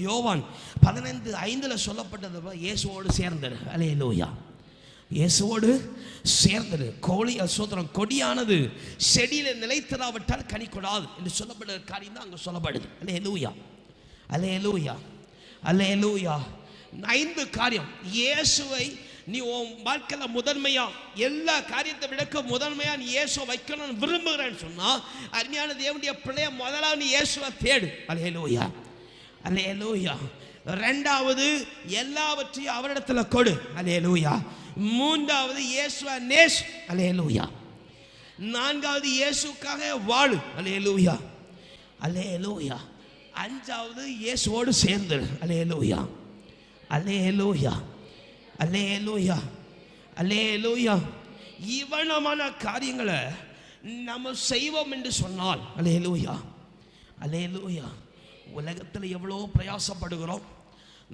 யோவான் 15:5 சொல்லப்பட்டது இயேசுவோடு சேர்ந்தது. அல்லேலூயா. இயேசுவோடு சேர்ந்தது. சோத்திரம், கொடியானது செடியில நிலைத்திராவிட்டால் கனி கொடாது என்று சொல்லப்பட்ட காரியம் தான் அங்கே சொல்லப்படுது. அல்லேலூயா, அல்லேலூயா, அல்லேலூயா. 5 காரியம் இயேசுவை நீ உன் வாழ்க்கையில் முதன்மையா எல்லா காரியத்தை விளக்க முதன்மையா நீ இயேசுவை வைக்கணும்னு விரும்புகிறேன்னு சொன்னா, அருமையான தேவனுடைய பிள்ளைய முதலாவது நீ இயேசுவை தேடு. அல்லேலூயா, அல்லேலூயா. 2வது எல்லாவற்றையும் அவரிடத்துல கொடு. அல்லேலூயா. 3வது இயேசுவை நேசு. அல்லேலூயா. 4வது இயேசுக்காக வாழு. அல்லேலூயா, அல்லேலூயா. 5வது இயேசுவோடு சேர்ந்து. அல்லேலூயா, அல்லேலூயா, அல்லேலூயா, அல்லேலூயா. இவனமான காரியங்களை நம்ம செய்வோம் என்று சொன்னால், அல்லேலூயா, அல்லேலூயா. உலகத்தில் எவ்வளோ பிரயாசப்படுகிறோம்,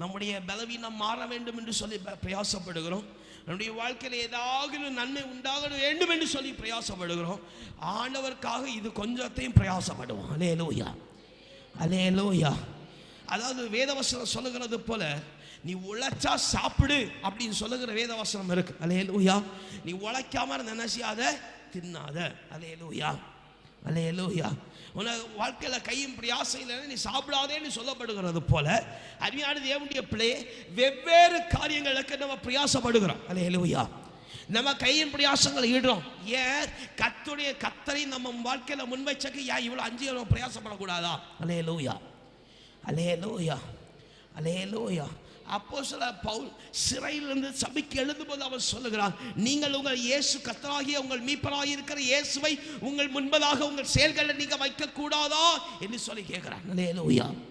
நம்முடைய பலவீனம் மாற வேண்டும் என்று சொல்லி பிரயாசப்படுகிறோம், நம்முடைய வாழ்க்கையில் ஏதாவது நன்மை உண்டாக வேண்டும் என்று சொல்லி பிரயாசப்படுகிறோம். ஆண்டவருக்காக இது கொஞ்சத்தையும் பிரயாசப்படுவோம். அல்லேலூயா, அல்லேலூயா. அதாவது வேதவசனம் சொல்லுகிறது போல, நீ உழைச்சா சாப்பிடு அப்படின்னு சொல்லுகிற வேதவசனம் இருக்கு. அல்லேலூயா. நீ உழைக்காம நினைச்சாத தின்னாத. அல்லேலூயா, அல்லேலூயா. உனக்கு வாழ்க்கையில் கையும் பிரயாசம் இல்லைன்னா நீ சாப்பிடாதேன்னு சொல்லப்படுகிறது போல, அருமையான தேவனுடைய பிள்ளையே, வெவ்வேறு காரியங்களுக்கு நம்ம பிரயாசப்படுகிறோம். அல்லேலூயா. நம்ம கையின் பிரயாசங்களை ஈடுறோம். ஏன் கத்தரை நம்ம வாழ்க்கையில் முன்வைச்சக்கு ஏன் இவ்வளோ 5 பிரயாசப்படக்கூடாதா? அல்லேலூயா, அல்லேலூயா, அல்லேலூயா. அப்போஸ்தலர் பவுல் சிறையிலிருந்து சபைக்கு எழுதும்போது அவர் சொல்லுகிறார், நீங்கள் உங்கள் இயேசு கர்த்தராகிய உங்கள் மீட்பராகிய இருக்கிற இயேசுவை உங்கள் முன்பதாக உங்கள் செயல்களை நீங்க வைக்க கூடாதா என்று சொல்லி கேட்கிறார். அல்லேலூயா.